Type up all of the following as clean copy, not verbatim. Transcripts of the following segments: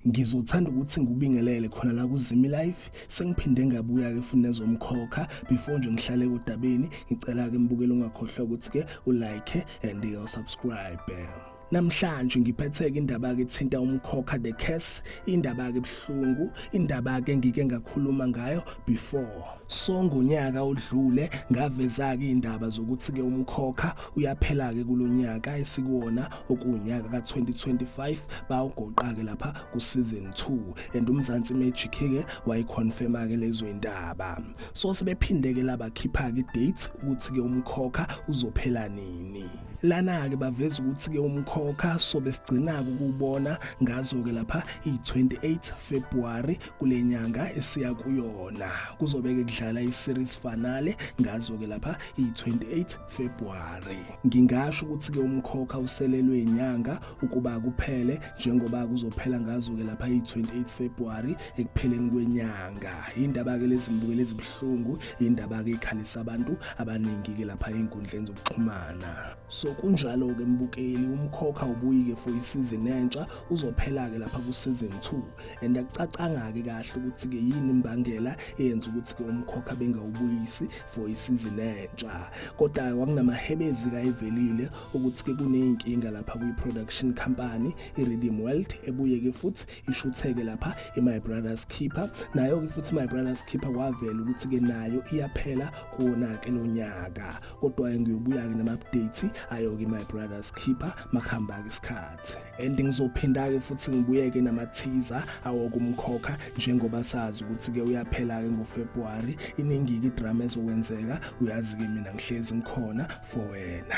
Ngizothanda ukuthi ngikubingelele khona la kuZimi Life. Sengiphinde ngabuya ke futhi nezomkhokha. Before nje ngihlale kodabeni, ngicela ke mbukele ungakhohlwa ukuthi ke ulike and usubscribe. Namhlanje ngiphetheke indaba ke ethinta umkhokha the case, indaba ke ebhlungu, indaba ke ngike ngakhuluma ngayo before. So ngonyaka odlule ngaveza ke indaba zokuthi ke umkhokha uyaphela ke kulonyaka esikuwona okunyaka ka2025 bawugoqa ke lapha ku season 2 and uMzansi Magic ke wayiconfirma ke lezo indaba. So sebephinde ke labakhipha ke date ukuthi ke umkhokha uzophela nini. Lana ke baveza ukuthi ke umkhokha so besigcina ukubona ngazo ke lapha i28 February kule nyanga esiya kuyona kuzobe ke kudlala iseries finale ngazo ke lapha i28 February. Ngingasho ukuthi ke umkhokha uselelwe inyanga ukuba kuphele njengoba kuzophela ngazo ke lapha i28 February ekupheleni kwenyanga. Indaba ke lezimbukelo ezibhlungu, indaba ke ikhalisa abantu abaningi ke lapha einkundleni zokuxhumana. So kunjalo ke mbukeli umkhokha ubuyike for isizini entsha uzophela ke lapha ku season 2 and akucacanga ke kahle ukuthi ke yini imbangela eyenza ukuthi ke umkhokha bengawubuyisi for isizini entsha. Kodwa kwakunamahebezi kayivelile ukuthi ke kuneyinkinga lapha kwi production company iRhythm World ebuye ke futhi ishutheke lapha My Brother's Keeper. Nayo ke futhi My Brother's Keeper kwavela ukuthi ke nayo iyaphela kuona ke lonyaka. Kodwa ngiyobuya ke nama updates ayo ke My Brother's Keeper makhamba ke isikhathi. And ngizophinda ke futhi ngibuyeke nama teaser awo kumkhokha njengoba sazi ukuthi ke uyaphela ke ngoFebruary. Iningi ke drama ezokwenzeka uyazi ke mina ngihlezi ngikhona for wena.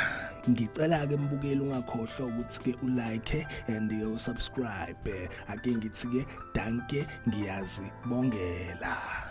Ngicela ke mbukeli ungakhohlwa ukuthi ke ulike and usubscribe. Ake ngithi ke danke ngiyazi bongela.